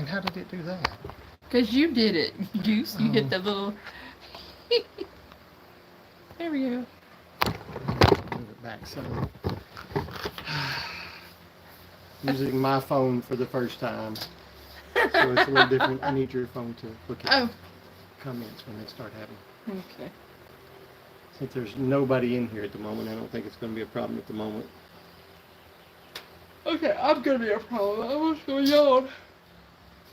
And how did it do that? Because you did it, Goose. You hit the little... There we go. Move it back some. Using my phone for the first time. So it's a little different. I need your phone to look at comments when they start happening. Okay. Since there's nobody in here at the moment, I don't think it's going to be a problem at the moment. Okay, I'm going to be a problem. I'm just going to yawn.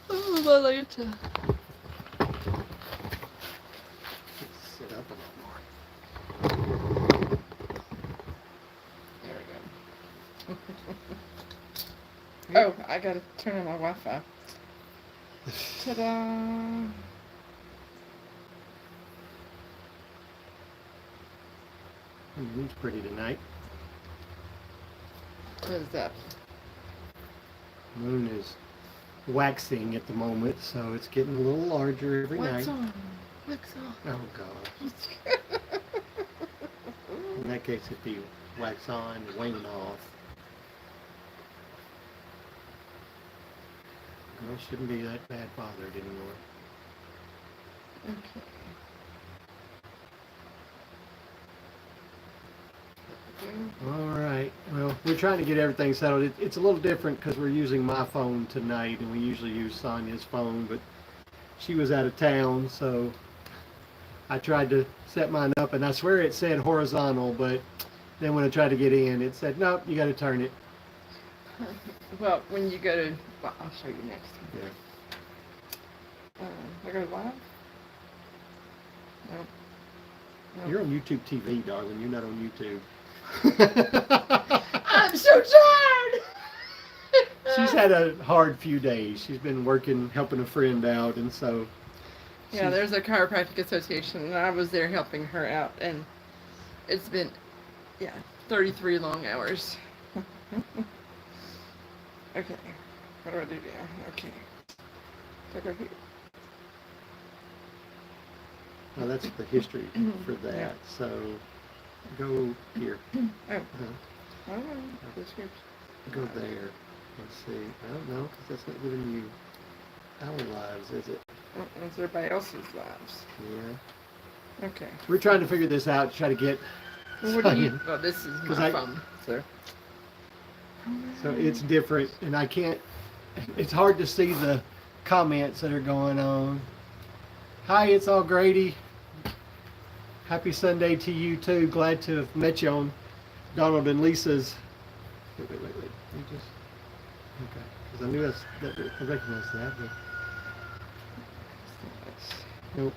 Oh, my later. Sit up a little more. There we go. Oh, I got to turn on my Wi-Fi. Ta-da! The moon's pretty tonight. What is that? Moon is waxing at the moment, so it's getting a little larger every night. Wax on. Wax on. Oh, God. In that case, it'd be wax on, wane off. Well, it shouldn't be that bad bothered anymore. Okay. All right. Well, we're trying to get everything settled. It's a little different because we're using my phone tonight, and we usually use Sonia's phone, but she was out of town, so I tried to set mine up, and I swear it said horizontal, but then when I tried to get in, it said, nope, you got to turn it. Well, when you go to... Well, I'll show you next. Yeah. I go live? No. You're on YouTube TV, darling. You're not on YouTube. I'm so tired! She's had a hard few days. She's been working, helping a friend out, and so... Yeah, there's a chiropractic association, and I was there helping her out, and it's been, 33 long hours. Okay, what do I do now? Okay. So go here. Well, that's the history for that. Yeah. So go here. Oh. Oh, this here. Go there. Let's see. I don't know, because that's not giving you our lives, is it? It's everybody else's lives. Yeah. Okay. We're trying to figure this out, try to get... Well, what do you... Well, this is my phone, so... So it's different, and I can't... It's hard to see the comments that are going on. Hi, it's all Grady. Happy Sunday to you too. Glad to have met you on Donald and Lisa's. Wait. You just okay? Because I knew I recognized that. But... Nope.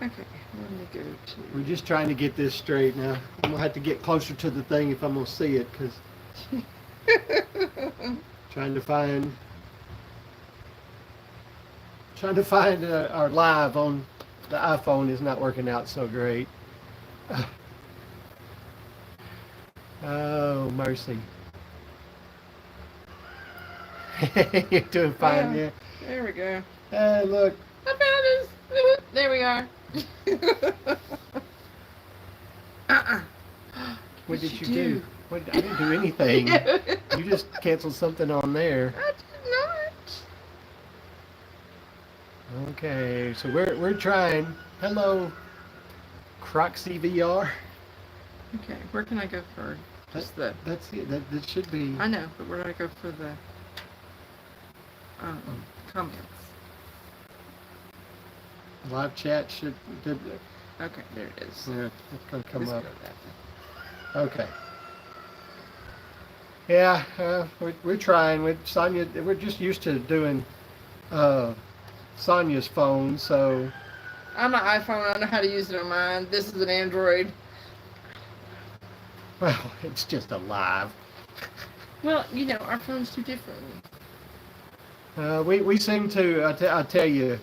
Okay. Let me go to. We're just trying to get this straight now. I'm gonna have to get closer to the thing if I'm gonna see it, because trying to find our live on the iPhone is not working out so great. Oh, mercy. You're doing fine, yeah. There we go. Hey, look. I found us. There we are. What did you do? I didn't do anything. You just canceled something on there. I did not. Okay, so we're trying. Hello, Croxy VR. Okay, where can I go for just the... That's it. That should be... I know, but where do I go for the comments? Live chat should... Okay, there it is. Yeah, it's going to come Just up. go that way. Okay. Yeah, we're trying. We're just used to doing Sonia's phone, so... I'm an iPhone. I don't know how to use it on mine. This is an Android. Well, it's just a live. Well, you know, our phone's too different. We seem to, I'll tell you,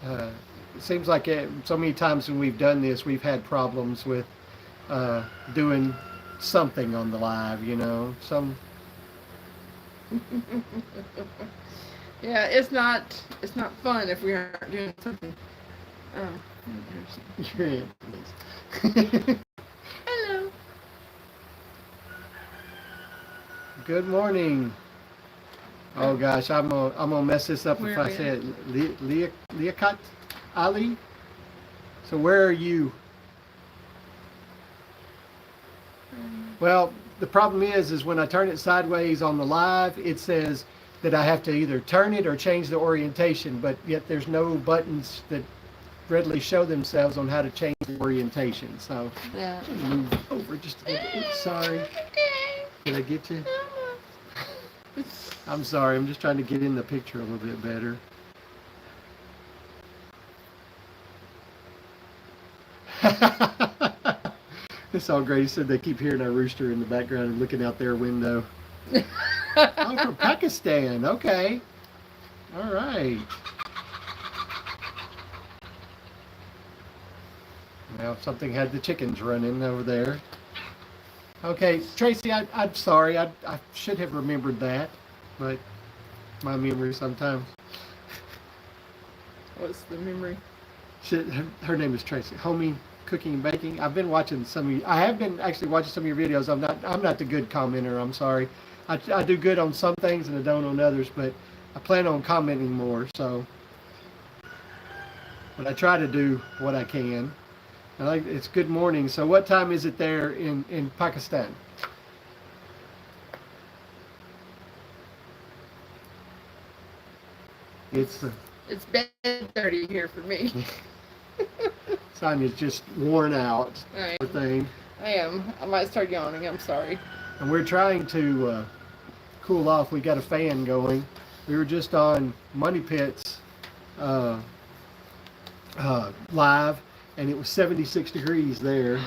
it seems like so many times when we've done this, we've had problems with doing something on the live, you know, Yeah, it's not fun if we aren't doing something. You're in. Hello. Good morning. Oh gosh, I'm gonna mess this up Where if are I we say at? it. Liaquat Ali. So where are you? Well, the problem is when I turn it sideways on the live, it says that I have to either turn it or change the orientation, but yet there's no buttons that readily show themselves on how to change the orientation. So Yeah. move over just a little bit. Sorry. Did I get you? I'm sorry. I'm just trying to get in the picture a little bit better. It's all great. He said they keep hearing our rooster in the background and looking out their window. Oh, from Pakistan. Okay. All right. Well, something had the chickens running over there. Okay, Tracy, I'm sorry. I should have remembered that, but my memory sometimes. What's the memory? Her name is Tracy. Homie Cooking and Baking. I've been watching some of you. I have been actually watching some of your videos. I'm not the good commenter. I'm sorry. I do good on some things and I don't on others, but I plan on commenting more. So, but I try to do what I can. It's good morning. So what time is it there in Pakistan? It's bedtime here for me. Sonia's just worn out. Right. Poor thing. I am. I might start yawning. I'm sorry. And we're trying to cool off. We got a fan going. We were just on Money Pit's live, and it was 76 degrees there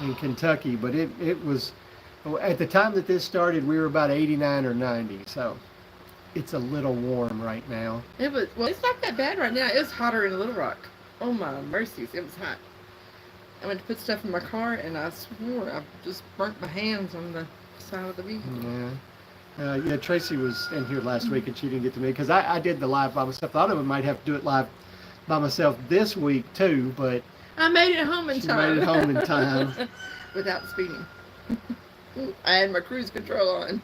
in Kentucky. But it was, at the time that this started, we were about 89 or 90. So it's a little warm right now. It's not that bad right now. It's hotter in Little Rock. Oh my mercies, it was hot. I went to put stuff in my car, and I swore I just burnt my hands on the side of the vehicle. Yeah. Tracy was in here last week, and she didn't get to me because I did the live by myself. I thought I might have to do it live by myself this week too, but I made it home in time. She made it home in time. Without speeding. I had my cruise control on.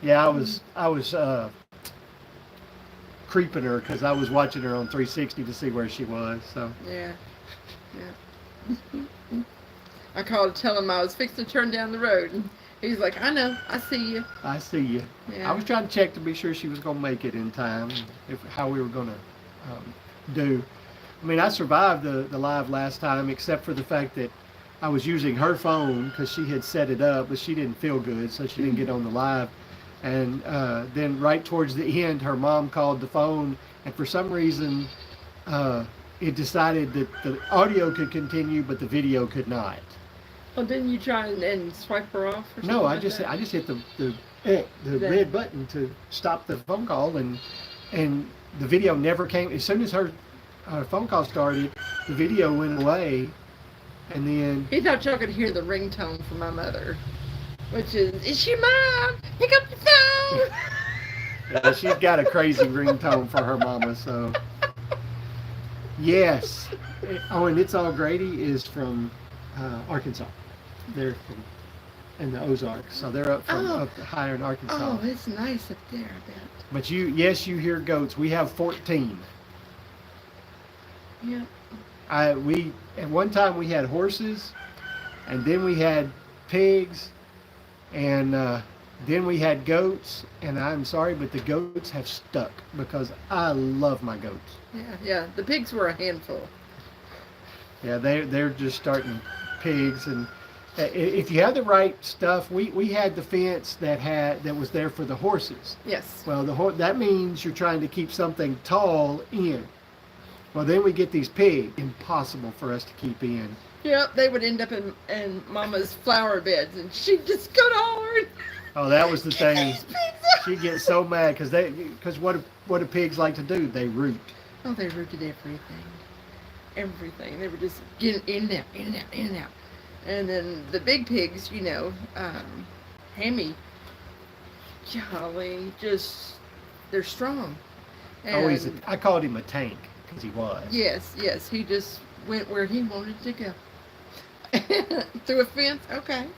Yeah, I was creeping her because I was watching her on 360 to see where she was. So yeah. I called to tell him I was fixing to turn down the road, and he's like, "I know, I see you." I see you. Yeah. I was trying to check to be sure she was going to make it in time, how we were going to do. I mean, I survived the live last time, except for the fact that I was using her phone because she had set it up, but she didn't feel good, so she didn't get on the live. And then right towards the end, her mom called the phone, and for some reason, it decided that the audio could continue, but the video could not. Well, didn't you try and swipe her off? Or No, I like just that? hit the red button to stop the phone call, and the video never came. As soon as her phone call started, the video went away, and then he thought y'all could hear the ringtone from my mother. Which is your mom? Pick up the phone. She's got a crazy ringtone for her mama. So yes. Oh, and It's All Grady is from Arkansas. They're from in the Ozarks, so they're up higher in Arkansas. Oh, it's nice up there, I bet. But you hear goats. We have 14. Yeah. We at one time we had horses, and then we had pigs. And then we had goats, and I'm sorry, but the goats have stuck because I love my goats. Yeah. The pigs were a handful. Yeah, they're just starting pigs, and if you have the right stuff, we had the fence that was there for the horses. Yes. Well, that means you're trying to keep something tall in. Well, then we get these pigs, impossible for us to keep in. Yeah, they would end up in Mama's flower beds, and she'd just go hard. Oh, that was the thing. She'd get so mad because what do pigs like to do? They root. Oh, they rooted everything. Everything. They were just getting in and out, in and out, in and out. And then the big pigs, Hammy, golly, they're strong. And I called him a tank because he was. Yes, he just went where he wanted to go. Through a fence, okay.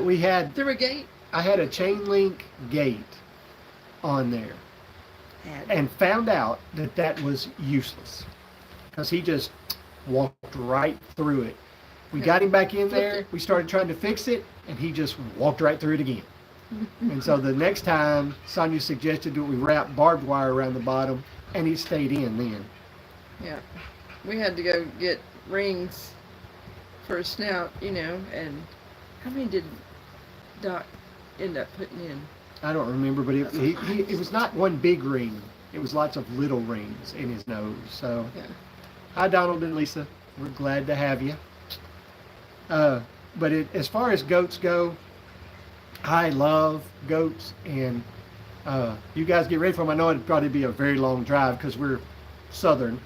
We had through a gate. I had a chain link gate on there, Had. and found out that that was useless because he just walked right through it. We got him back in there. We started trying to fix it, and he just walked right through it again. And so the next time, Sonia suggested that we wrap barbed wire around the bottom, and he stayed in then. Yeah. We had to go get rings for a snout, and how many did Doc end up putting in? I don't remember, but it was not one big ring. It was lots of little rings in his nose. So, Yeah. hi, Donald and Lisa. We're glad to have you. But as far as goats go, I love goats, and you guys get ready for them. I know it'd probably be a very long drive because we're southern,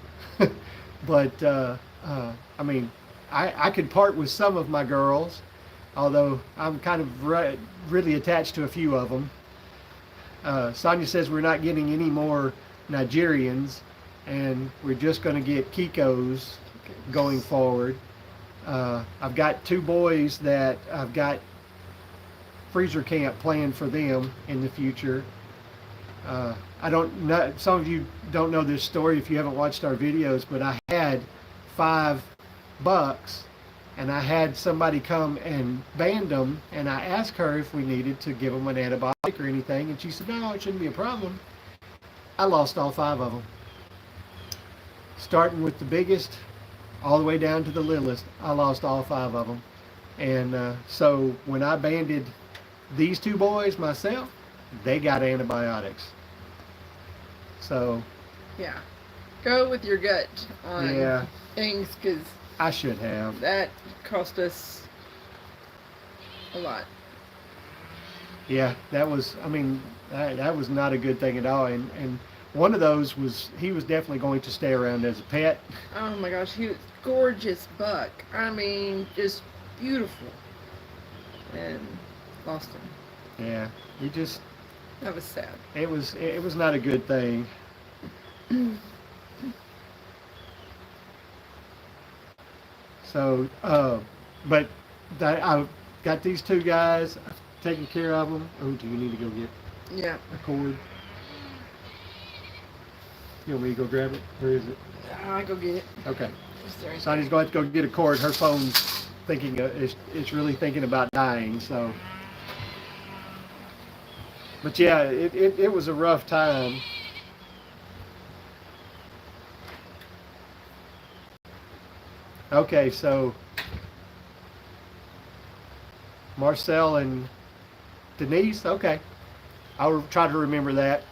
but I mean, I could part with some of my girls, although I'm kind of really attached to a few of them. Sonia says we're not getting any more Nigerians, and we're just going to get Kikos going forward. I've got 2 boys that I've got freezer camp planned for them in the future. I don't know, some of you don't know this story if you haven't watched our videos, but I had 5 bucks, and I had somebody come and band them, and I asked her if we needed to give them an antibiotic or anything, and she said, no, it shouldn't be a problem. I lost all 5 of them. Starting with the biggest, all the way down to the littlest, I lost all 5 of them. And so when I banded these 2 boys myself, they got antibiotics. So Yeah. Go with your gut on yeah, things, because I should have. that cost us a lot. Yeah, that was, I mean, that was not a good thing at all. And one of those was, he was definitely going to stay around as a pet. Oh my gosh, he was gorgeous buck. I mean, just beautiful. And lost him. Yeah, he just, That was sad. it was not a good thing. So, but I've got these 2 guys, I've taken care of them. Oh, do you need to go get Yeah. a cord? You want me to go grab it? Where is it? I'll go get it. Okay. Is there anything? Sonny's going to go get a cord. Her phone's thinking, it's really thinking about dying, so. But yeah, it was a rough time. Okay, so Marcel and Denise, okay. I'll try to remember that.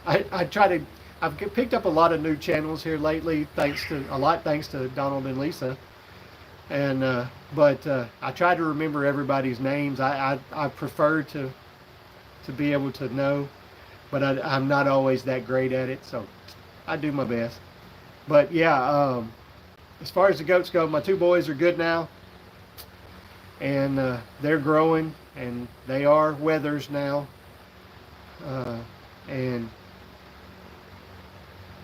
I've picked up a lot of new channels here lately, thanks to Donald and Lisa. And but I try to remember everybody's names. I prefer to be able to know, but I'm not always that great at it, so I do my best. But yeah, as far as the goats go, my 2 boys are good now, and they're growing, and they are wethers now. And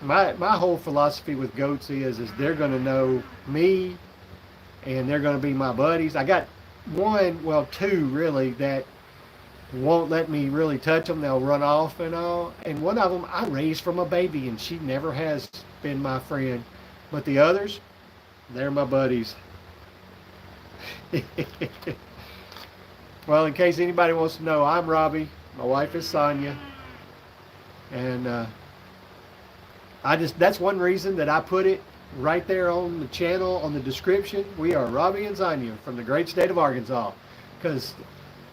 my whole philosophy with goats is they're going to know me, and they're going to be my buddies. I got 2 really that won't let me really touch them. They'll run off and all. And one of them I raised from a baby, and she never has been my friend. But the others, they're my buddies. Well, in case anybody wants to know, I'm Robbie. My wife is Sonia. And that's one reason that I put it right there on the channel, on the description. We are Robbie and Sonia from the great state of Arkansas. Because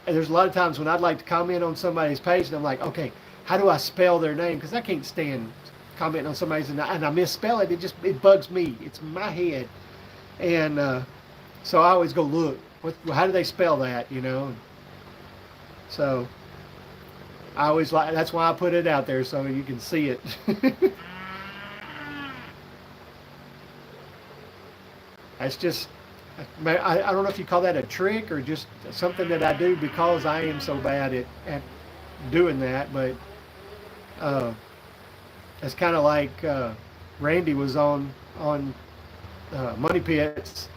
there's a lot of times when I'd like to comment on somebody's page, and I'm like, okay, how do I spell their name? Because I can't stand commenting on somebody's, and I misspell it. It bugs me. It's in my head. And so I always go look. How do they spell that? So I always that's why I put it out there so you can see it. That's just, I don't know if you call that a trick or just something that I do because I am so bad at doing that, but it's kind of like Randy was on Money Pits,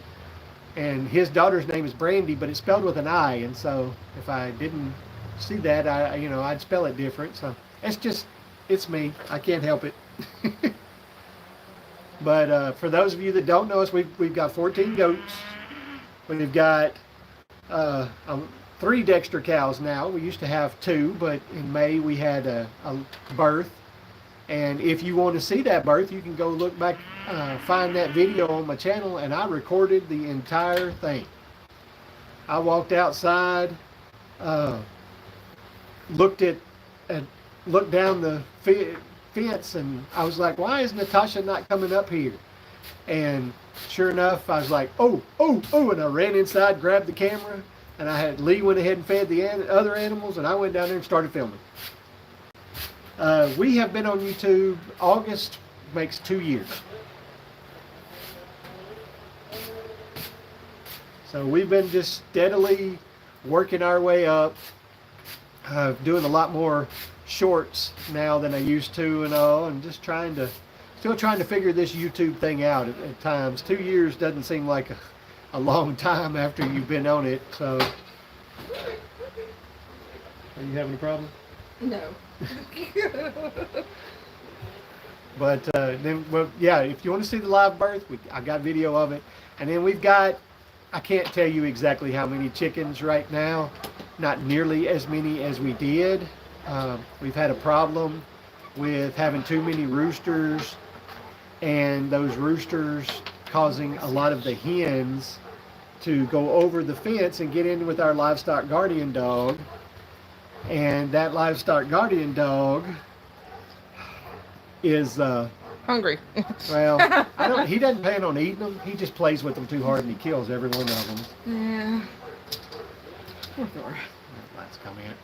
and his daughter's name is Brandy, but it's spelled with an I, and so if I didn't see that, I'd spell it different. So it's me. I can't help it. But for those of you that don't know us, we've got 14 goats. We've got 3 Dexter cows now. We used to have 2, but in May we had a birth. And if you want to see that birth, you can go look back, find that video on my channel, and I recorded the entire thing. I walked outside, looked down the fence, and I was like, why is Natasha not coming up here? And sure enough, I was like, oh, and I ran inside, grabbed the camera, and Lee went ahead and fed the other animals, and I went down there and started filming. We have been on YouTube. August makes 2 years. So we've been just steadily working our way up, doing a lot more shorts now than I used to and all, and just still trying to figure this YouTube thing out at times. 2 years doesn't seem like a long time after you've been on it, so. Are you having a problem? No. But yeah, if you want to see the live birth, I got video of it. And then we've got, I can't tell you exactly how many chickens right now, not nearly as many as we did. We've had a problem with having too many roosters, and those roosters causing a lot of the hens to go over the fence and get in with our livestock guardian dog. And that livestock guardian dog is hungry. Well, he doesn't plan on eating them. He just plays with them too hard and he kills every one of them. Yeah. Poor Thor. Lights coming in.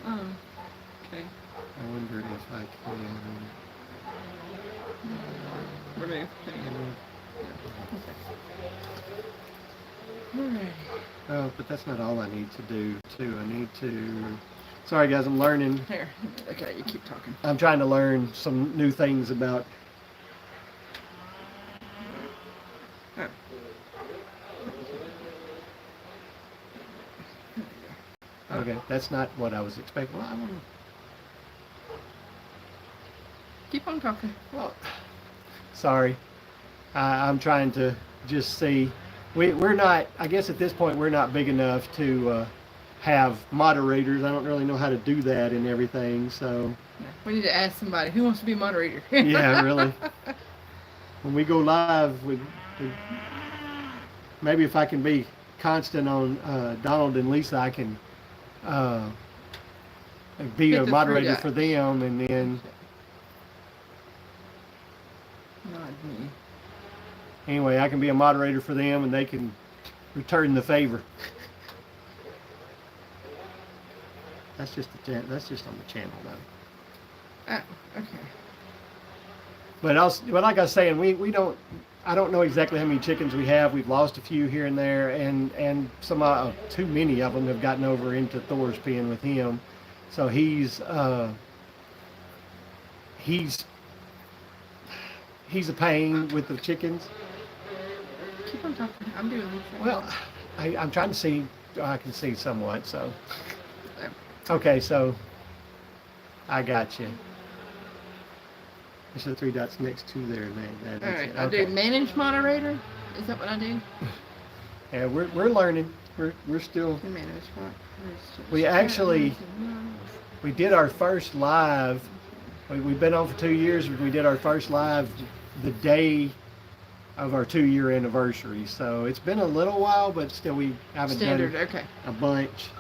Oh, okay. I wonder if I can remove. Alright. Oh, but that's not all I need to do, too. I need to... Sorry, guys, I'm learning. Here. Okay, you keep talking. I'm trying to learn some new things about... Oh. Okay, that's not what I was expecting. Well, I don't know. Keep on talking. Well, sorry. I'm trying to just see... We're not, I guess at this point, we're not big enough to have moderators. I don't really know how to do that and everything, so. We need to ask somebody who wants to be a moderator. Yeah, really. When we go live, maybe if I can be constant on Donald and Lisa, I can be a moderator for them, and then. Not me. Anyway, I can be a moderator for them, and they can return the favor. That's just on the channel, though. Okay. But like I was saying, I don't know exactly how many chickens we have. We've lost a few here and there, and some too many of them have gotten over into Thor's pen with him. So he's a pain with the chickens. Keep on talking. I'm doing this. Well, I'm trying to see. I can see somewhat. So, okay. So, I got you. There's the 3 dots next to there, man. All right. I do manage moderator. Is that what I do? Yeah, we're learning. We're still. Manage moderator. We did our first live. We've been on for 2 years. We did our first live the day of our 2-year anniversary. So it's been a little while, but still we haven't done a bunch.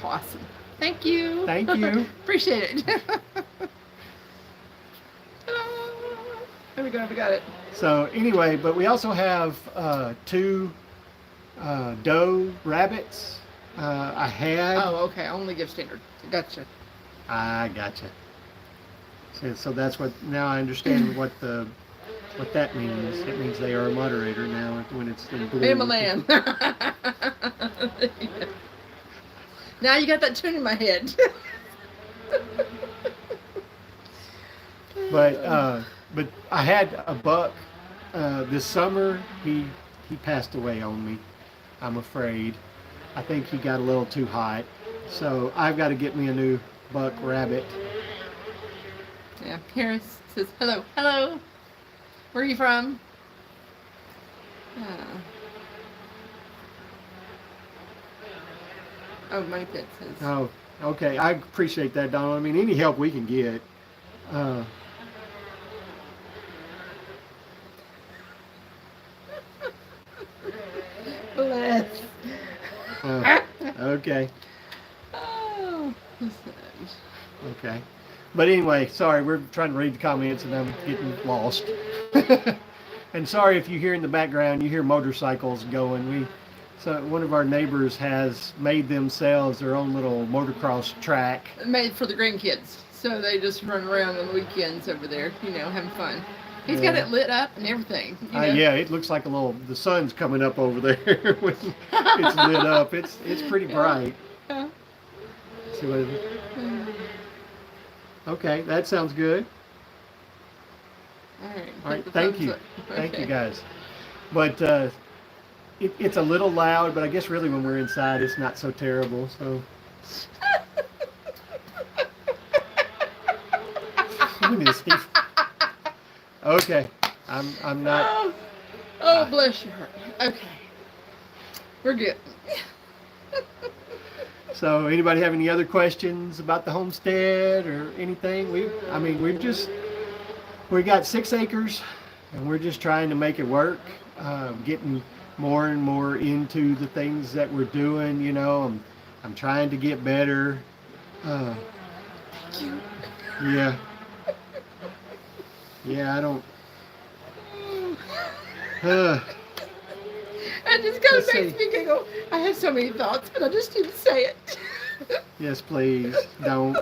Awesome. Thank you. Thank you. Appreciate it. There we go. We got it. So anyway, but we also have 2 doe rabbits. I had. Oh, okay. Only give standard. Gotcha. I gotcha. So that's what, now I understand what that means. It means they are a moderator now when it's in blue. Hey, my man. Now you got that tune in my head. But I had a buck this summer. He passed away on me, I'm afraid. I think he got a little too hot. So I've got to get me a new buck rabbit. Yeah, Harris says, hello, hello. Where are you from? Oh, Money Pit says. Oh, okay. I appreciate that, Donald. I mean, any help we can get. Uh, Bless. Okay. Oh, Okay. But anyway, sorry, we're trying to read the comments and I'm getting lost. And sorry if you hear in the background, you hear motorcycles going. So one of our neighbors has made themselves their own little motocross track. made for the grandkids, so they just run around on the weekends over there, having fun. He's got it lit up and everything. Yeah, it looks like the sun's coming up over there when it's lit up. It's pretty bright. Yeah. See what it is? Okay, that sounds good. All right, thank you. Thank you guys. But it's a little loud, but I guess really when we're inside it's not so terrible. So what is he? Okay, I'm not. Oh, bless your heart. Okay, we're good. So anybody have any other questions about the homestead or anything? We got 6 acres and we're just trying to make it work. Getting more and more into the things that we're doing. I'm trying to get better. Thank you. Yeah. Yeah, I don't. And just kind of Let's makes see. me giggle. I have so many thoughts, but I just didn't say it. Yes, please don't.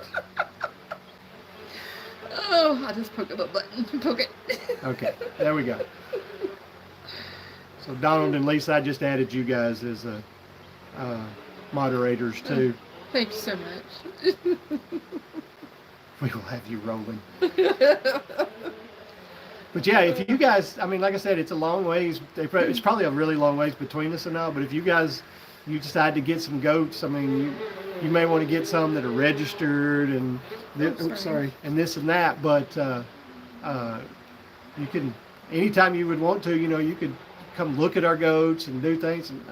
Oh, I just poke a little button. Poke it. Okay, there we go. So Donald and Lisa, I just added you guys as moderators too. Thank you so much. We will have you rolling. But yeah, if you guys, like I said, it's a long ways. It's probably a really long ways between us and all. But if you decide to get some goats, you may want to get some that are registered and and this and that. But you can anytime you would want to, you could come look at our goats and do things. And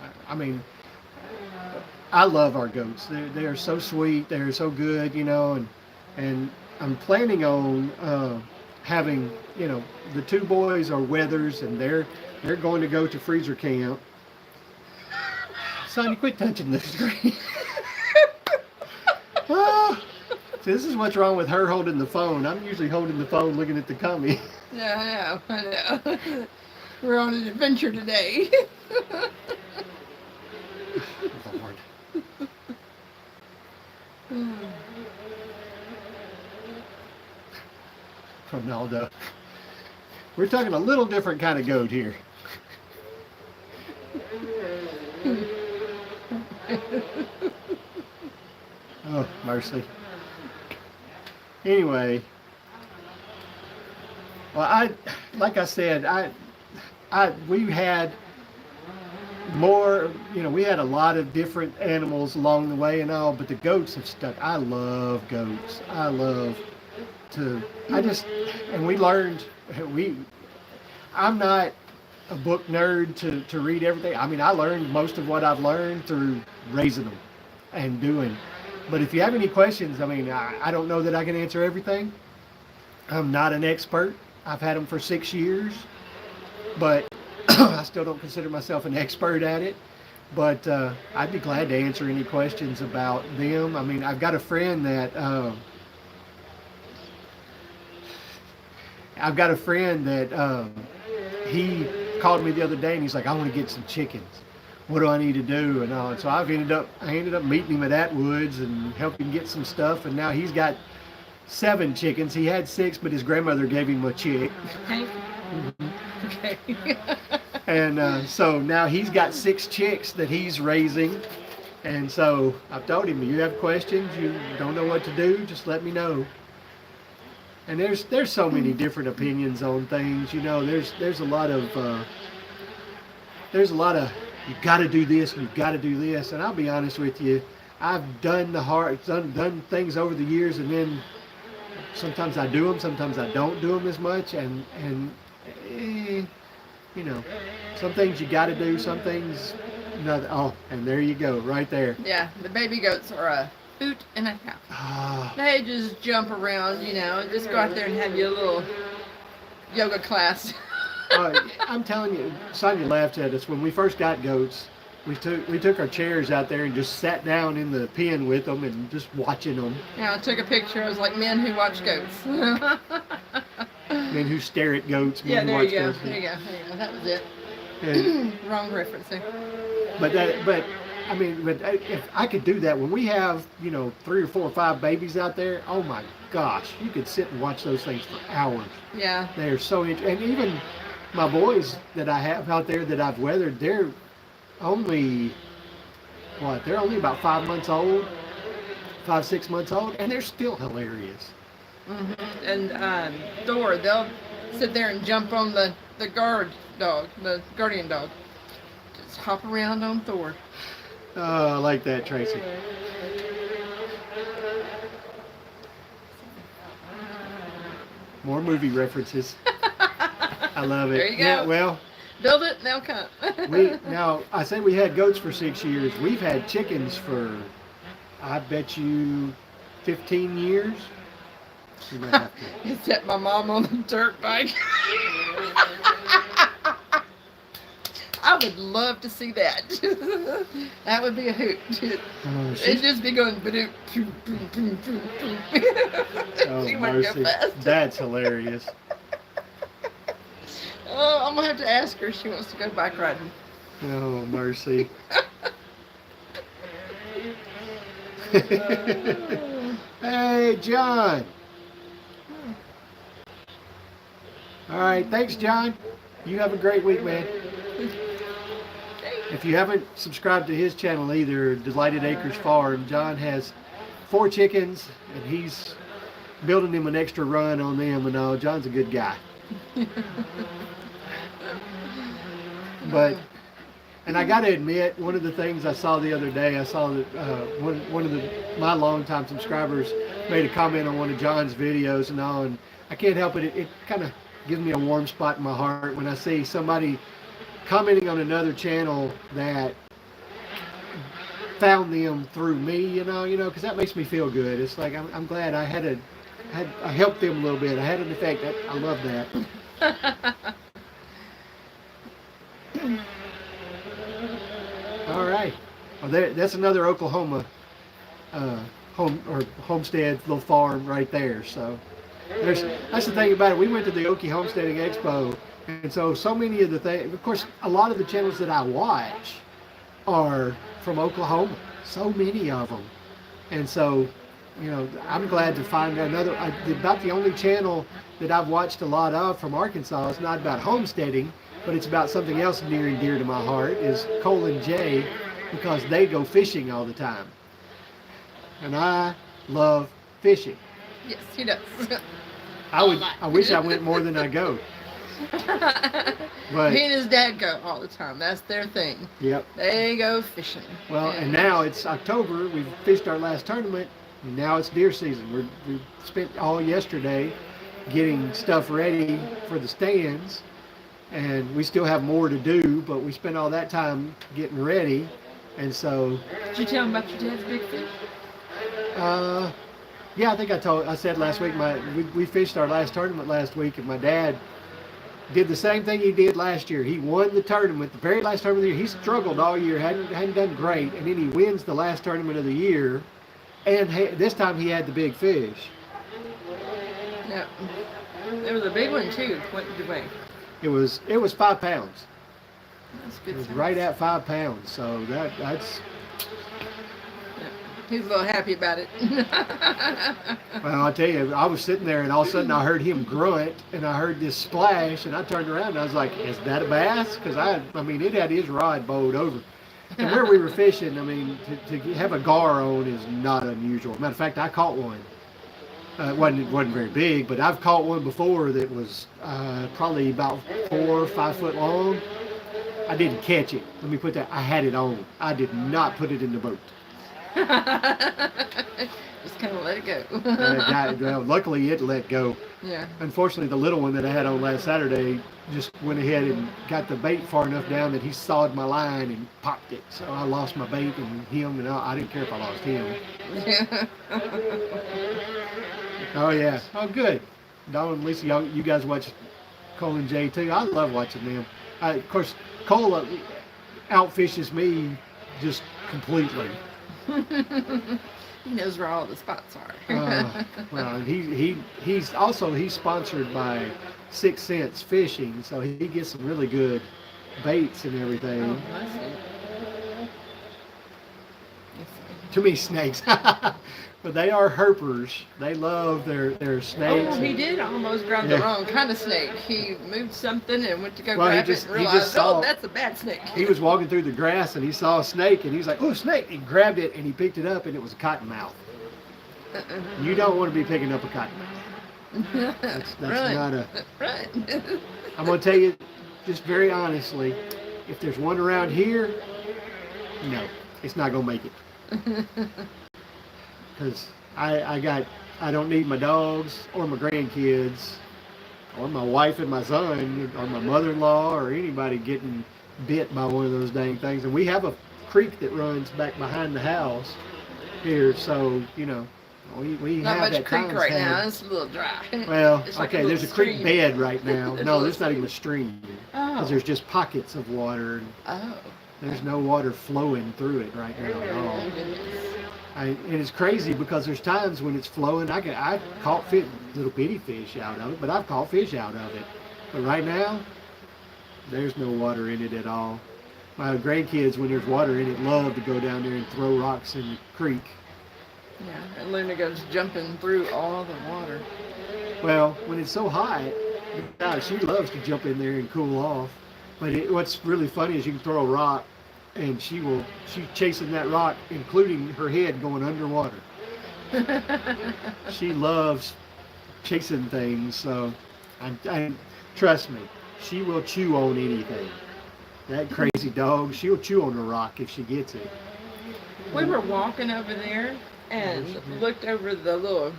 I love our goats. They are so sweet. They are so good, and I'm planning on having, the 2 boys are wethers and they're going to go to freezer camp. Sonny, quit touching the screen. Oh, see, this is what's wrong with her holding the phone. I'm usually holding the phone looking at the comments. Yeah, I know. We're on an adventure today. Lord. Ronaldo. We're talking a little different kind of goat here. Oh, mercy. Anyway, well, like I said, we had more, we had a lot of different animals along the way and all, but the goats have stuck. I love goats. And we learned, I'm not a book nerd to read everything. I learned most of what I've learned through raising them and doing. But if you have any questions, I don't know that I can answer everything. I'm not an expert. I've had them for 6 years, but I still don't consider myself an expert at it. But I'd be glad to answer any questions about them. I've got a friend that he called me the other day and he's like, I want to get some chickens. What do I need to do? And all. And so I ended up meeting him at Atwood's and helped him get some stuff. And now he's got 7 chickens. He had 6, but his grandmother gave him a chick. Okay. And so now he's got 6 chicks that he's raising. And so I've told him, you have questions, you don't know what to do, just let me know. And there's so many different opinions on things. There's a lot of you got to do this and you got to do this. And I'll be honest with you, I've done done things over the years, and then sometimes I do them, sometimes I don't do them as much, and you know, some things you got to do, some things no. Oh, and there you go, right there. Yeah, the baby goats are a hoot and a half. Ah, They just jump around, just go out there and have your little yoga class. I'm telling you, Sonia laughed at us when we first got goats. We took our chairs out there and just sat down in the pen with them and just watching them. Yeah, I took a picture. I was like, men who watch goats. Men who stare at goats. Yeah, Men who there watch you go. goats. There you go. That was it. And, Wrong referencing. but I mean, if I could do that when we have 3 or 4 or 5 babies out there, oh my gosh, you could sit and watch those things for hours. Yeah. They are so interesting. And even my boys that I have out there that I've weathered, they're only about 5 months old, 5, 6 months old, and they're still hilarious. Mm-hmm. And Thor, they'll sit there and jump on the guardian dog. Just hop around on Thor. Oh, I like that, Tracy. More movie references. I love it. There you go. Yeah, well, Build it, and they'll come. now I said we had goats for 6 years. We've had chickens for, I bet you, 15 years. You might have to. Set my mom on the dirt bike. I would love to see that. That would be a hoot. It'd just be going. Oh, She wouldn't go mercy. fast. That's hilarious. Oh, I'm gonna have to ask her if she wants to go bike riding. Oh, mercy. Hey, John. All right, thanks, John. You have a great week, man. If you haven't subscribed to his channel either, Delighted Acres Farm, John has 4 chickens, and he's building him an extra run on them and all. John's a good guy. But, and I got to admit, one of the things I saw the other day, I saw that one of my longtime subscribers made a comment on one of John's videos and all, and I can't help it. It kind of gives me a warm spot in my heart when I see somebody commenting on another channel that found them through me, because that makes me feel good. It's like I'm glad I I helped them a little bit. I had an effect. I love that. All right. Well, that's another Oklahoma homestead little farm right there. So that's the thing about it. We went to the Okie Homesteading Expo, and so many of the things, of course, a lot of the channels that I watch are from Oklahoma. So many of them, and so I'm glad to find another. About the only channel that I've watched a lot of from Arkansas is not about homesteading, but it's about something else near and dear to my heart, is Cole and Jay, because they go fishing all the time. And I love fishing. Yes, he does. I wish I went more than I go. But he and his dad go all the time. That's their thing. Yep. They go fishing. Well, and now it's October. We've fished our last tournament, and now it's deer season. We spent all yesterday getting stuff ready for the stands, and we still have more to do, but we spent all that time getting ready, and so. Did you tell him about your dad's big fish? Yeah, I think I said last week, we fished our last tournament last week, and my dad did the same thing he did last year. He won the tournament, the very last tournament of the year. He struggled all year, hadn't done great, and then he wins the last tournament of the year, and this time he had the big fish. Yeah. It was a big one too. What did you weigh? It was 5 pounds. That's good. It was size. right at 5 pounds, so that's. He's a little happy about it. Well, I'll tell you, I was sitting there, and all of a sudden I heard him grunt, and I heard this splash, and I turned around, and I was like, "Is that a bass?" Because I mean, it had his rod bowed over. And where we were fishing, I mean, to have a gar on is not unusual. Matter of fact, I caught one. It wasn't very big, but I've caught one before that was probably about 4 or 5 foot long. I didn't catch it. Let me put that. I had it on. I did not put it in the boat. Just kind of let it go. Well, luckily it let go. Yeah. Unfortunately, the little one that I had on last Saturday just went ahead and got the bait far enough down that he sawed my line and popped it. So I lost my bait and him, and I didn't care if I lost him. Yeah. Oh yeah. Oh good. Dawn and Lisa, you guys watch Cole and Jay too. I love watching them. Of course, Cole outfishes me just completely. He knows where all the spots are. Well, he's sponsored by 6 Cents Fishing, so he gets some really good baits and everything. Oh, I see. Too many snakes. But they are herpers. They love their snakes. Oh, he did almost grab the wrong kind of snake. He moved something and went to go grab it and realized, oh, that's a bad snake. He was walking through the grass and he saw a snake and he's like, oh, snake. He grabbed it and he picked it up and it was a cottonmouth. You don't want to be picking up a cottonmouth. That's right. Not a... Right. I'm going to tell you just very honestly, if there's one around here, no, it's not going to make it. Because I don't need my dogs or my grandkids or my wife and my son or my mother-in-law or anybody getting bit by one of those dang things. And we have a creek that runs back behind the house here, so we not have much at creek times right had, now. It's a little dry. Well, like okay, there's a creek bed right now. No, there's not even a stream because Oh. there's just pockets of water. And Oh. there's no water flowing through it right now at all. And it's crazy because there's times when it's flowing. I caught little bitty fish out of it, but I've caught fish out of it. But right now, there's no water in it at all. My grandkids, when there's water in it, love to go down there and throw rocks in the creek. Yeah, and Luna goes jumping through all the water. Well, when it's so hot, she loves to jump in there and cool off. But what's really funny is you can throw a rock and she's chasing that rock, including her head going underwater. She loves chasing things, so I trust me, she will chew on anything. That crazy dog, she'll chew on a rock if she gets it. We were walking over there and looked over the little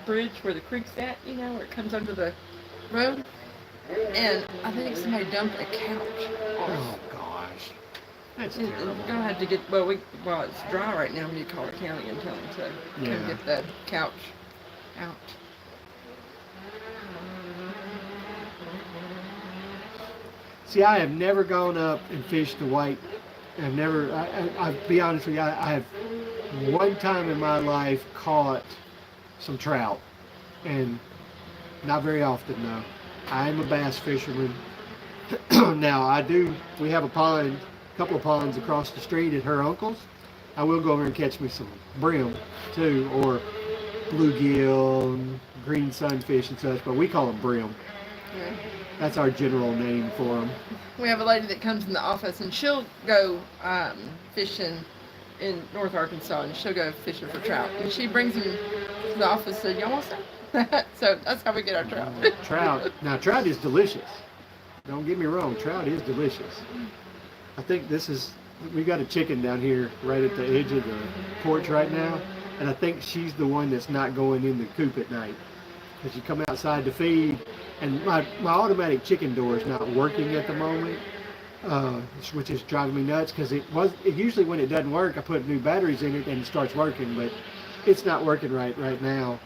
bridge where the creek's at, where it comes under the road. And I think somebody dumped a couch off. Oh gosh, that's We're terrible. gonna have to get while it's dry right now. We need to call the county and tell them to come get that couch out. See, I have never gone up and fished the white. I'll be honest with you, I have one time in my life caught some trout, and not very often, no. I am a bass fisherman. Now, we have a couple of ponds across the street at her uncle's. I will go over and catch me some brim, too, or bluegill, and green sunfish and such, but we call them brim. Yeah. That's our general name for them. We have a lady that comes in the office and she'll go fishing in North Arkansas and she'll go fishing for trout. And she brings them to the office and said, y'all want some? So that's how we get our trout. Trout is delicious. Don't get me wrong, trout is delicious. I think we got a chicken down here right at the edge of the porch right now, and I think she's the one that's not going in the coop at night. Because you come outside to feed, and my automatic chicken door is not working at the moment, which is driving me nuts, because it usually when it doesn't work, I put new batteries in it and it starts working, but it's not working right now.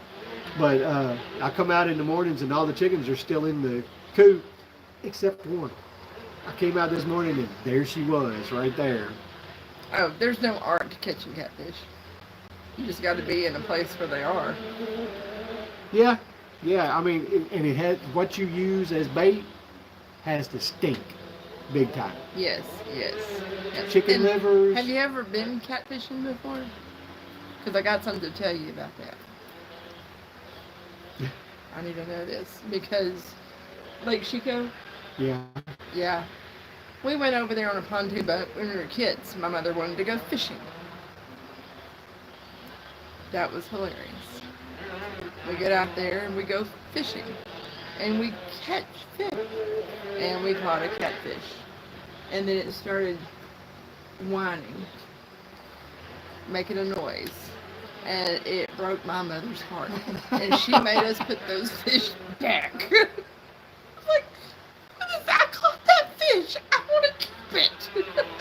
But I come out in the mornings and all the chickens are still in the coop, except one. I came out this morning and there she was, right there. Oh, there's no art to catching catfish. You just got to be in a place where they are. Yeah. I mean, and it has what you use as bait has to stink, big time. Yes. Chicken livers. Have you ever been catfishing before? Because I got something to tell you about that. I need to know this because Lake Chico. Yeah. Yeah. We went over there on a pontoon boat when we were kids. My mother wanted to go fishing. That was hilarious. We get out there and we go fishing. And we catch fish. And we caught a catfish. and then it started whining, making a noise, and it broke my mother's heart. And she made us put those fish back. I was like, I caught that fish. I want to keep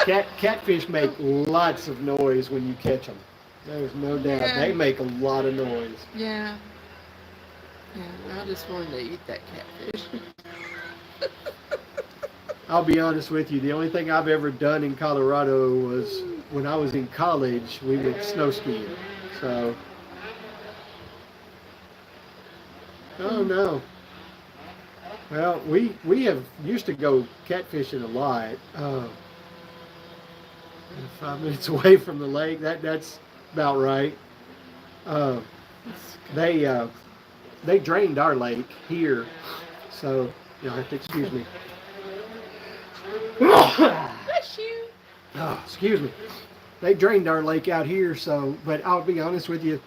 it. Catfish make lots of noise when you catch them. There's no doubt. Yeah. They make a lot of noise. Yeah. Yeah, I just wanted to eat that catfish. I'll be honest with you. The only thing I've ever done in Colorado was when I was in college. We went snow skiing. So, oh no. Well, we have used to go catfishing a lot. 5 minutes away from the lake. That's about right. They drained our lake here, so you'll have to excuse me. Bless you. Oh, excuse me. They drained our lake out here, so, but I'll be honest with you,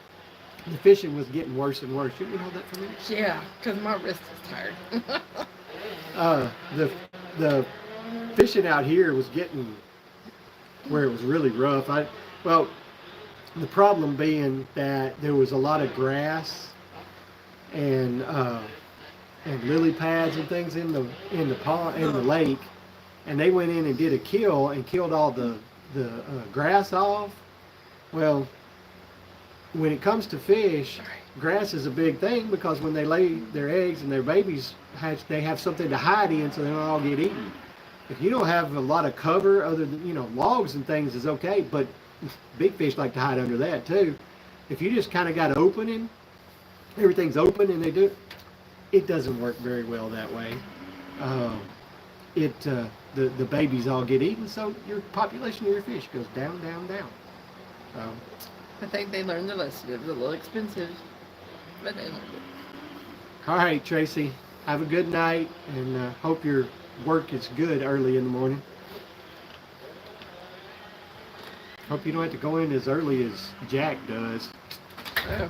the fishing was getting worse and worse. You can hold that for me? Yeah, because my wrist is tired. The fishing out here was getting where it was really rough. Well, the problem being that there was a lot of grass and lily pads and things in the pond, in the lake, and they went in and did a kill and killed all the grass off. Well, when it comes to fish, grass is a big thing because when they lay their eggs and their babies hatch, they have something to hide in so they don't all get eaten. If you don't have a lot of cover other than, logs and things is okay, but big fish like to hide under that too. If you just kind of got opening, everything's open and it doesn't work very well that way. The babies all get eaten, so your population of your fish goes down, down, down. So, I think they learned the lesson. It was a little expensive, but they learned it. all right, Tracy, have a good night, and hope your work is good early in the morning. Hope you don't have to go in as early as Jack does. Oh.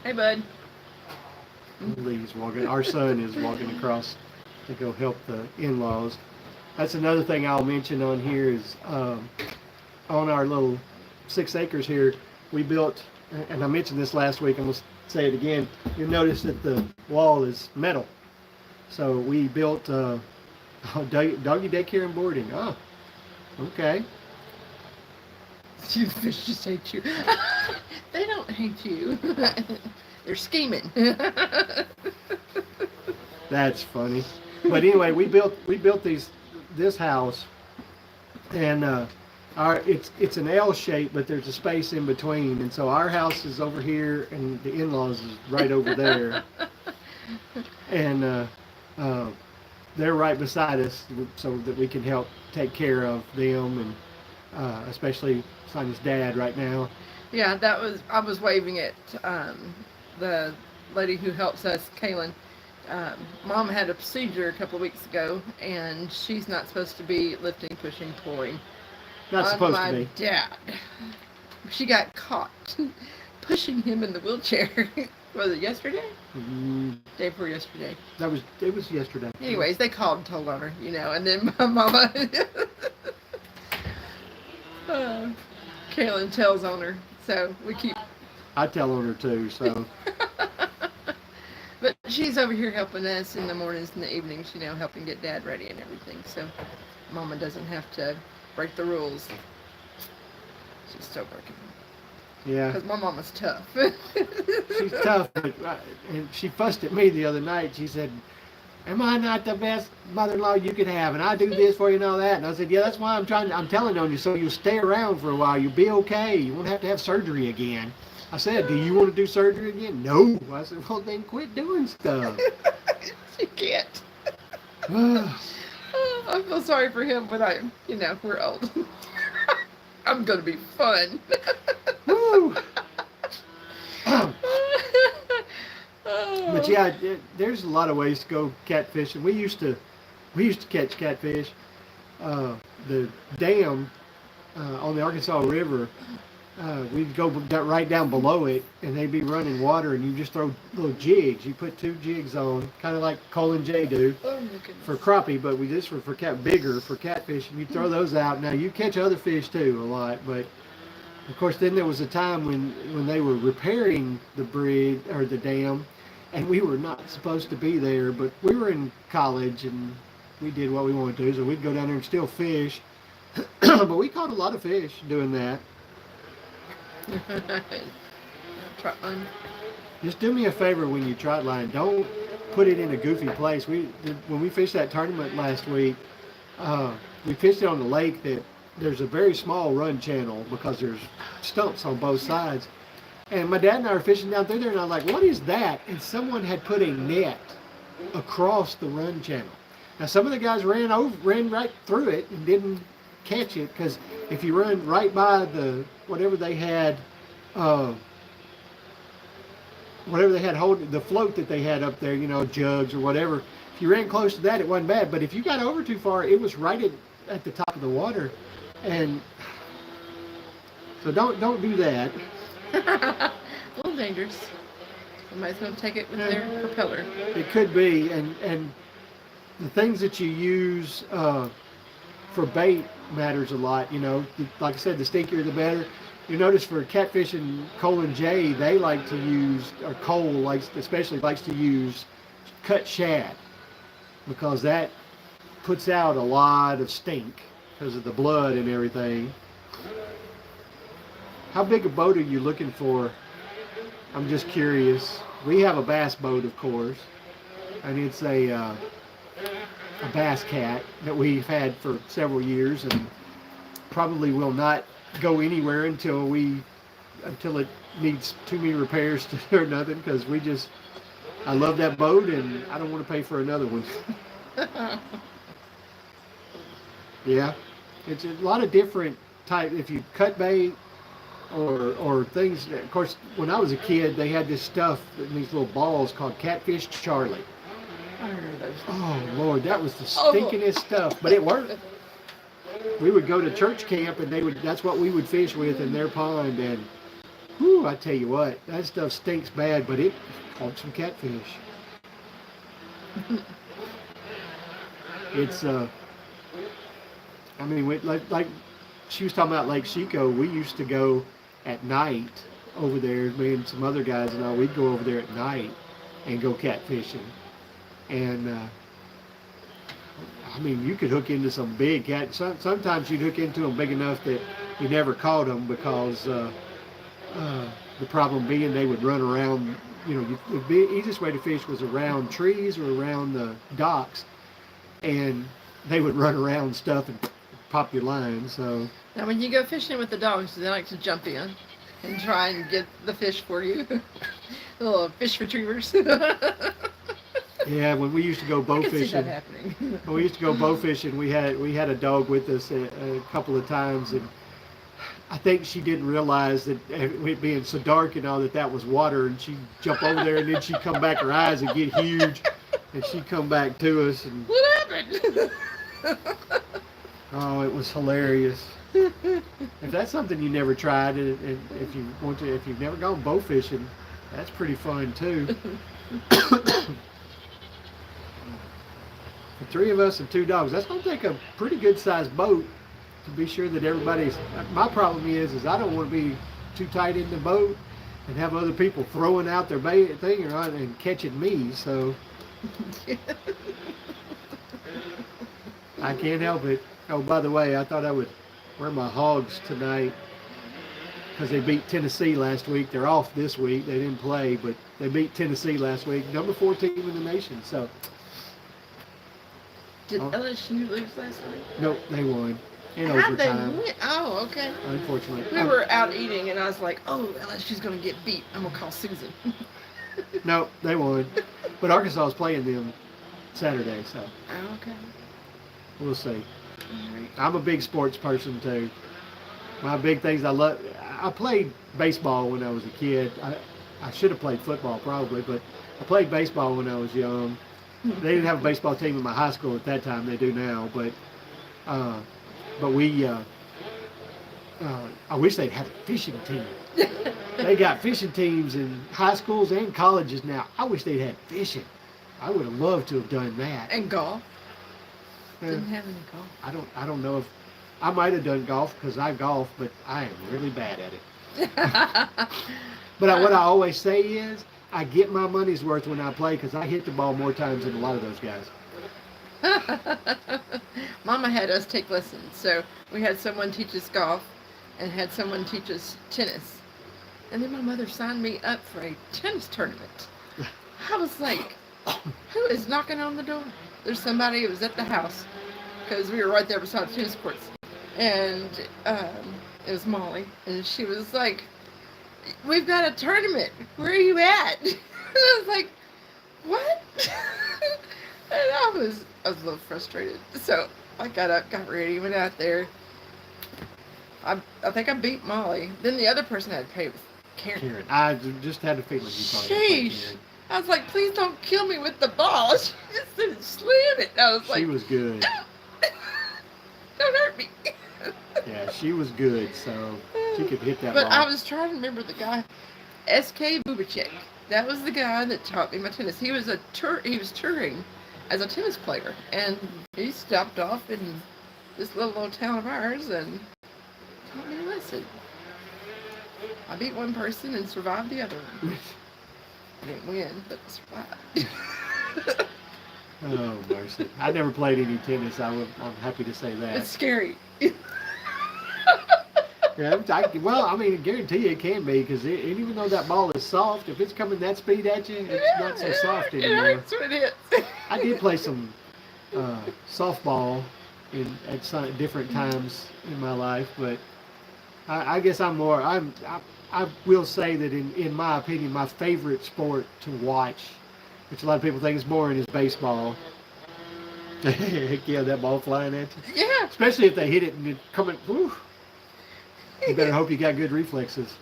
Hey, bud. He's walking. Our son is walking across to go help the in-laws. That's another thing I'll mention on here is on our little 6 acres here, we built, and I mentioned this last week, I'm going to say it again. You'll notice that the wall is metal. So we built doggy daycare and boarding. Oh, okay. The fish just hate you. They don't hate you. They're scheming. That's funny. But anyway, we built this house, and it's an L shape, but there's a space in between, and so our house is over here, and the in-laws is right over there, and they're right beside us, so that we can help take care of them, and especially Sonia's dad right now. Yeah, I was waving at the lady who helps us, Kaylin. Mom had a procedure a couple of weeks ago, and she's not supposed to be lifting, pushing, pulling. Not supposed to be. My dad. She got caught pushing him in the wheelchair. Was it yesterday? Day before yesterday. It was yesterday. Anyways, they called and told on her, and then my mama, Kaylin tells on her, so we keep. I tell on her too, so. But she's over here helping us in the mornings and the evenings, helping get Dad ready and everything. So Mama doesn't have to break the rules. She's still breaking them. Yeah. Because my mama's tough. She's tough, and she fussed at me the other night. She said, "Am I not the best mother-in-law you could have? And I do this for you and all that." And I said, "Yeah, that's why I'm telling on you, so you'll stay around for a while. You'll be okay. You won't have to have surgery again." I said, "Do you want to do surgery again?" "No." I said, "Well, then quit doing stuff." She can't. I feel sorry for him, but we're old. I'm going to be fun. Woo. But yeah, there's a lot of ways to go catfishing. We used to catch catfish. The dam on the Arkansas River we'd go right down below it, and they'd be running water, and you just throw little jigs. You put 2 jigs on, kind of like Cole and Jay do Oh my goodness. for crappie, but we just for bigger for catfish, and you throw those out. Now you catch other fish too a lot, but of course then there was a time when they were repairing the bridge or the dam, and we were not supposed to be there, but we were in college and we did what we wanted to do, so we'd go down there and still fish. But we caught a lot of fish doing that. Just do me a favor when you trot line. Don't put it in a goofy place. When we fished that tournament last week, we fished it on the lake that there's a very small run channel because there's stumps on both sides. And my dad and I were fishing down through there, and I was like, "What is that?" And someone had put a net across the run channel. Now some of the guys ran right through it and didn't catch it, because if you run right by whatever they had holding the float that they had up there, jugs or whatever, if you ran close to that, it wasn't bad. But if you got over too far, it was right at the top of the water, and so don't do that. A little dangerous. Somebody's going to take it with their propeller. It could be, and the things that you use for bait matters a lot. Like I said, the stinkier the better. You notice for catfish and Cole and Jay, they like to use, or Cole especially likes to use cut shad, because that puts out a lot of stink because of the blood and everything. How big a boat are you looking for? I'm just curious. We have a bass boat, of course, and it's a bass cat that we've had for several years, and probably will not go anywhere until it needs too many repairs or nothing, because I love that boat and I don't want to pay for another one. Yeah, it's a lot of different type. If you cut bait or things, of course, when I was a kid, they had this stuff, these little balls called Catfish Charlie. I remember those. Oh Lord, that was the stinkingest stuff, but it worked. We would go to church camp, and that's what we would fish with in their pond, and whew, I tell you what, that stuff stinks bad, but it caught some catfish. It's like she was talking about Lake Chico. We used to go at night over there, me and some other guys and all. We'd go over there at night and go catfishing, and you could hook into some big cat. Sometimes you'd hook into them big enough that you never caught them, because the problem being they would run around. The easiest way to fish was around trees or around the docks, and they would run around stuff and pop your line. So now, when you go fishing with the dogs, do they like to jump in and try and get the fish for you? Little fish retrievers. Yeah, when we used to go bow fishing, see that happening. When we used to go bow fishing, we had a dog with us a couple of times, and I think she didn't realize that it being so dark and all that was water, and she'd jump over there, and then she'd come back, her eyes would get huge, and she'd come back to us. And what happened? Oh, it was hilarious. If that's something you never tried, and if you've never gone bow fishing, that's pretty fun too. The 3 of us and 2 dogs, that's going to take a pretty good sized boat to be sure that everybody's. My problem is I don't want to be too tight in the boat and have other people throwing out their bait thing and catching me, so I can't help it. Oh, by the way, I thought I would wear my hogs tonight because they beat Tennessee last week. They're off this week. They didn't play, but they beat Tennessee last week, number 4 team in the nation. So. Did LSU lose last night? Nope, they won in How'd overtime. they win? Oh, okay. Unfortunately. We were out eating, and I was like, oh, LSU's going to get beat. I'm going to call Susan. No, they won. But Arkansas is playing them Saturday, so Oh, okay. we'll see. All right. I'm a big sports person, too. My big things I played baseball when I was a kid. I should have played football probably, but I played baseball when I was young. They didn't have a baseball team in my high school at that time. They do now, but we I wish they'd have a fishing team. They got fishing teams in high schools and colleges now. I wish they'd had fishing. I would have loved to have done that. And golf. Uh, Didn't have any golf. I don't know if I might have done golf because I golf, but I am really bad at it. But what I always say is I get my money's worth when I play because I hit the ball more times than a lot of those guys. Mama had us take lessons, so we had someone teach us golf and had someone teach us tennis. And then my mother signed me up for a tennis tournament. I was like, who is knocking on the door? There's somebody who was at the house because we were right there beside the tennis courts. And it was Molly. And she was like, we've got a tournament. Where are you at? And I was like, what? And I was a little frustrated. So I got up, got ready, went out there. I think I beat Molly. Then the other person I had to pay was Karen. I just had a feeling you probably Sheesh. Karen. I was like, please don't kill me with the ball. She just didn't slam it. I was like, She was good. don't hurt me. Yeah, she was good, so she could hit that But ball. I was trying to remember the guy, S.K. Bubacek. That was the guy that taught me my tennis. He was touring as a tennis player, and he stopped off in this little old town of ours and taught me a lesson. I beat one person and survived the other one. I didn't win, but I survived. Oh, mercy. I never played any tennis. I'm happy to say that. It's scary. Yeah, well, I mean, I guarantee you it can be because even though that ball is soft, if it's coming that speed at you, it's not so soft It anymore. hurts when it hits. I did play some softball at some different times in my life, but I guess I will say that in my opinion, my favorite sport to watch, which a lot of people think is boring, is baseball. Heck yeah, that ball flying at you. Yeah. Especially if they hit it and it coming. Whew, you better hope you got good reflexes.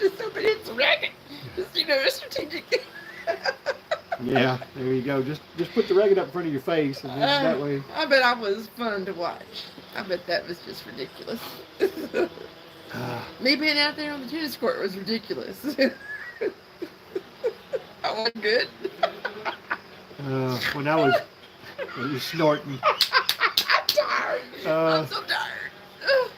Just hope it hits the racket. Just, it's strategic. Yeah, there you go. Just put the racket up in front of your face, and then that way. I bet I was fun to watch. I bet that was just ridiculous. Me being out there on the tennis court was ridiculous. I wasn't good. When I was snorting. I'm tired. I'm so tired.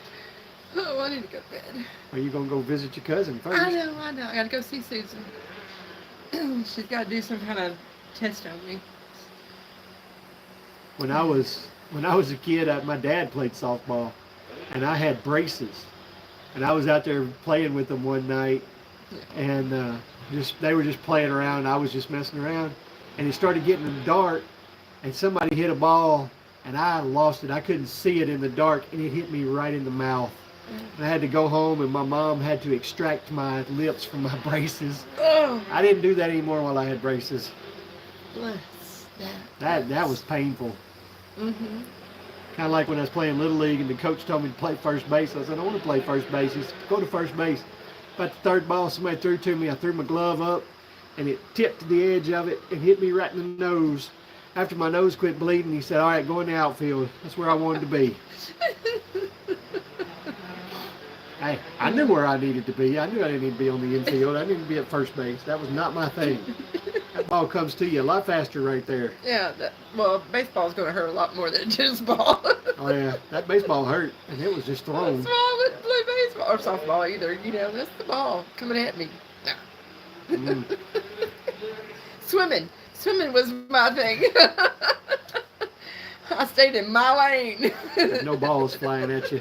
Oh, I need to go to bed. Are you gonna go visit your cousin first? I know. I gotta go see Susan. She's got to do some kind of test on me. When I was a kid, my dad played softball, and I had braces, and I was out there playing with them one night, and they were just playing around. I was just messing around, and it started getting dark, and somebody hit a ball, and I lost it. I couldn't see it in the dark, and it hit me right in the mouth. And I had to go home, and my mom had to extract my lips from my braces. Oh, I didn't do that anymore while I had braces. bless That was painful. Mm-hmm. Kind of like when I was playing Little League and the coach told me to play first base. I said, I don't want to play first base. He said, go to first base. About the third ball somebody threw to me, I threw my glove up, and it tipped to the edge of it and hit me right in the nose. After my nose quit bleeding, he said, all right, go in the outfield. That's where I wanted to be. Hey, I knew where I needed to be. I knew I didn't need to be on the infield. I needed to be at first base. That was not my thing. That ball comes to you a lot faster right there. Yeah, baseball's going to hurt a lot more than a tennis ball. Oh, yeah. That baseball hurt, and it was just thrown. That's why I wouldn't play baseball or softball either. That's the ball coming at me. No. Swimming was my thing. I stayed in my lane. No balls flying at you.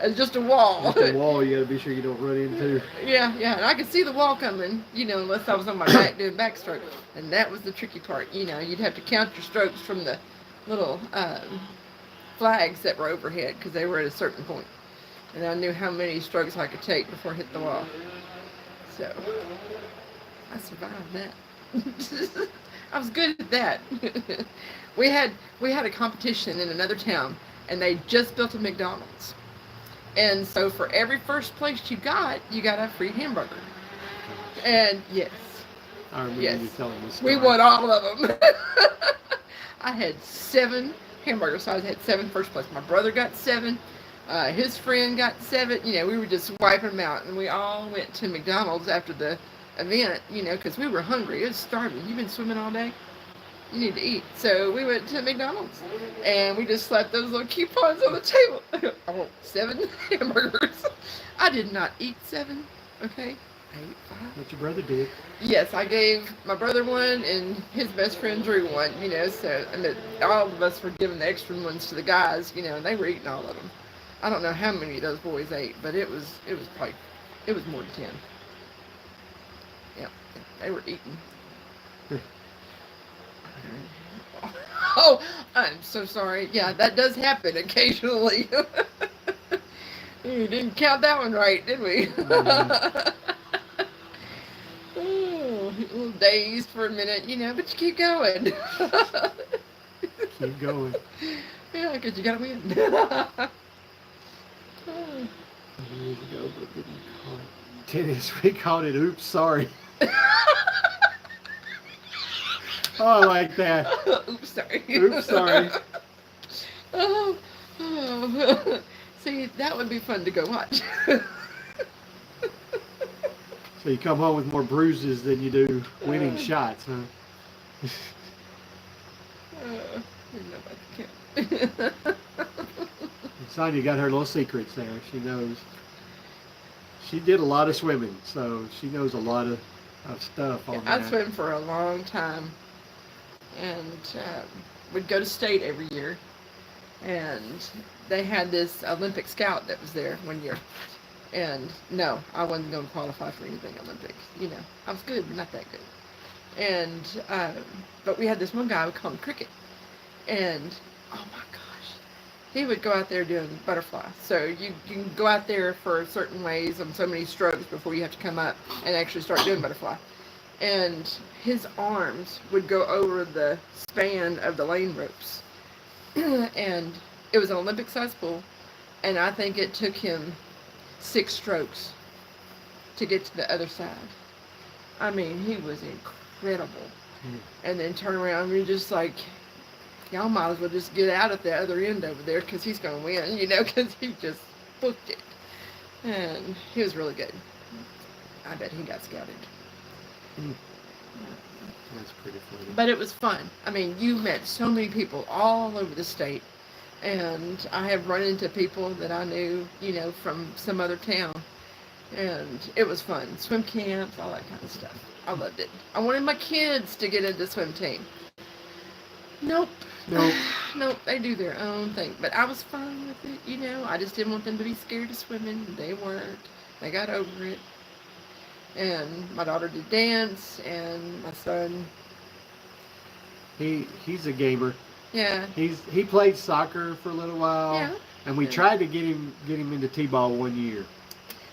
It's just a wall. Just a wall you got to be sure you don't run into. Yeah. And I could see the wall coming, unless I was on my back doing backstroke. And that was the tricky part. You'd have to count your strokes from the little flags that were overhead because they were at a certain point. And I knew how many strokes I could take before I hit the wall. So, I survived that. I was good at that. We had a competition in another town, and they just built a McDonald's. And so for every first place you got a free hamburger. And yes. I remember you telling me. We won all of them. I had 7 hamburgers, so I had 7 first place. My brother got 7. His friend got 7. You know, we were just wiping them out, and we all went to McDonald's after the event. You know, because we were hungry. It was starving. You've been swimming all day. You need to eat. So we went to McDonald's, and we just slapped those little coupons on the table. I want 7 hamburgers. I did not eat 7. Okay. I ate 5. What your brother did. Yes, I gave my brother one, and his best friend Drew one. You know, so and all of us were giving the extra ones to the guys. You know, and they were eating all of them. I don't know how many of those boys ate, but it was probably more than 10. Yeah, they were eating. Oh, I'm so sorry. Yeah, that does happen occasionally. We didn't count that one right, did we? Oh, a little dazed for a minute, you know, but you keep going. Keep going. Yeah, because you got to win. Years ago, but didn't call it tennis. We called it oops, sorry. Oh, I like that. Oops, sorry. Oops, sorry. Oh. See, that would be fun to go watch. So you come home with more bruises than you do winning shots, huh? Sonya got her little secrets there. She knows. She did a lot of swimming, so she knows a lot of stuff on that. I swam for a long time, and we'd go to state every year, and they had this Olympic scout that was there one year. And no, I wasn't going to qualify for anything Olympic. You know, I was good, but not that good. And but we had this one guy we called him Cricket, and oh my gosh, he would go out there doing butterfly. So you can go out there for certain ways on so many strokes before you have to come up and actually start doing butterfly. And his arms would go over the span of the lane ropes, and it was an Olympic-sized pool, and I think it took him 6 strokes to get to the other side. I mean, he was incredible. And then turn around and you're just like, y'all might as well just get out at the other end over there because he's going to win, you know, because he just booked it. And he was really good. I bet he got scouted. That's pretty funny. But it was fun. I mean, you met so many people all over the state. And I have run into people that I knew, you know, from some other town. And it was fun. Swim camps, all that kind of stuff. I loved it. I wanted my kids to get into swim team. Nope. Nope, they do their own thing. But I was fine with it, you know. I just didn't want them to be scared of swimming. They weren't. They got over it. And my daughter did dance, and my son... He's a gamer. Yeah. He played soccer for a little while. Yeah. And we tried to get him into t-ball one year.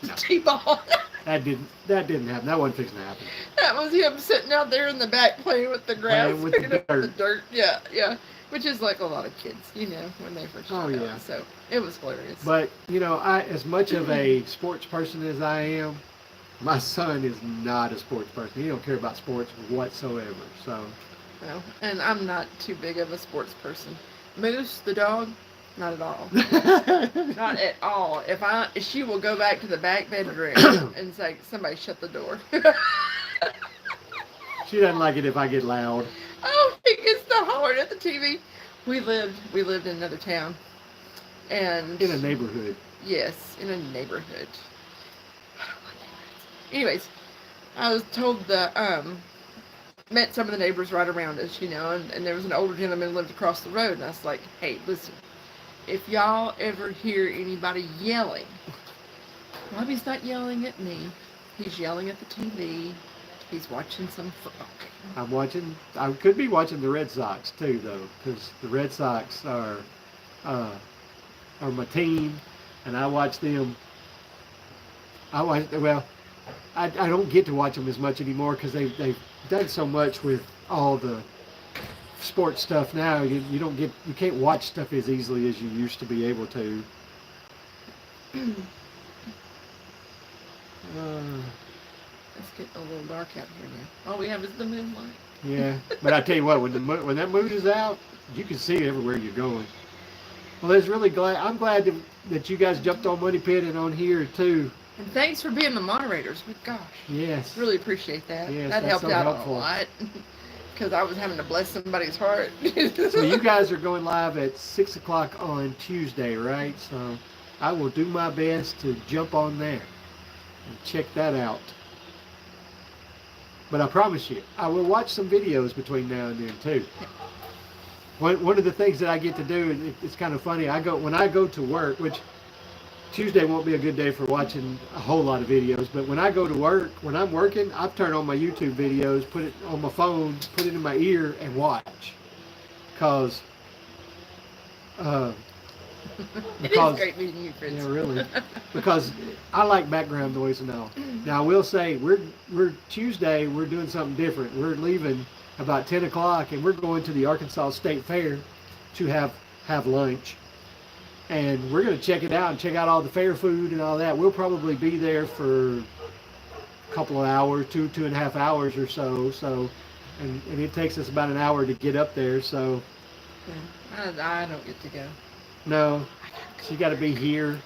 No. T-ball. That didn't happen. That wasn't fixing to happen. That was him sitting out there in the back playing with the grass, Playing with picking the up the dirt. dirt. Yeah, yeah. Which is like a lot of kids, you know, when they first start out. Yeah. So it was hilarious. But, you know, as much of a sports person as I am, my son is not a sports person. He don't care about sports whatsoever. So. Well, and I'm not too big of a sports person. Moose, the dog, not at all. Not at all. If she will go back to the back bedroom and say, somebody shut the door. She doesn't like it if I get loud. Oh, he gets to hollering at the TV. We lived in another town. And In a neighborhood. yes, in a neighborhood. I don't like neighborhoods. Anyways, I was told met some of the neighbors right around us, you know, and there was an older gentleman who lived across the road, and I was like, hey, listen, if y'all ever hear anybody yelling, Bobby's not yelling at me, he's yelling at the TV, he's watching some football game. I could be watching the Red Sox too, though, because the Red Sox are my team, and I watch them. I don't get to watch them as much anymore because they've done so much with all the sports stuff now. You can't watch stuff as easily as you used to be able to. It's getting a little dark out here now. All we have is the moonlight. Yeah, but I tell you what, when that moon is out, you can see everywhere you're going. Well, it's really glad. I'm glad that you guys jumped on Money Pit and on here too. And thanks for being the moderators. But gosh, Yes. really appreciate that. Yes, that that's helped so out helpful. a lot. Because I was having to bless somebody's heart. So you guys are going live at 6 o'clock on Tuesday, right? So I will do my best to jump on there and check that out. But I promise you, I will watch some videos between now and then too. One of the things that I get to do, it's kind of funny. When I go to work, which Tuesday won't be a good day for watching a whole lot of videos, but when I go to work, when I'm working, I've turned on my YouTube videos, put it on my phone, put it in my ear, and watch. Because It is great meeting you, Fritz. yeah, really. Because I like background noise and all. Now I will say we're Tuesday. We're doing something different. We're leaving about 10 o'clock, and we're going to the Arkansas State Fair to have lunch. And we're going to check it out and check out all the fair food and all that. We'll probably be there for a couple of hours, 2.5 hours or so. So, and it takes us about an hour to get up there. So, Yeah, I don't get to go. no, so you got to be here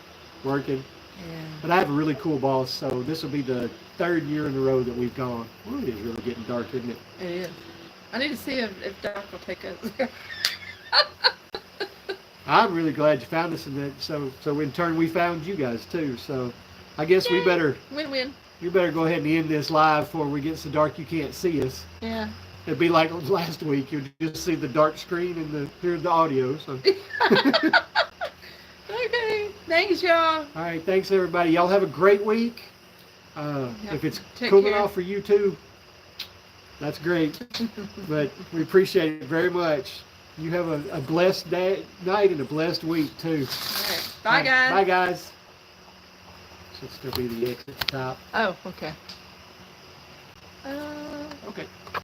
working. Yeah. But I have a really cool boss, so this will be the 3rd year in a row that we've gone. Ooh, it is really getting dark, isn't it? It is. I need to see if Doc will take us. I'm really glad you found us, and that so in turn we found you guys too. So I guess we better Win-win. you better go ahead and end this live before we get so dark you can't see us. Yeah. It'd be like last week. You'll just see the dark screen and hear the audio. So. Okay. Thanks, y'all. All right. Thanks, everybody. Y'all have a great week. If it's Take cooling care. off for you too, that's great. But we appreciate it very much. You have a blessed night and a blessed week too. All right. Bye, guys. Bye, guys. Should still be the exit at the top. Oh, okay. Okay.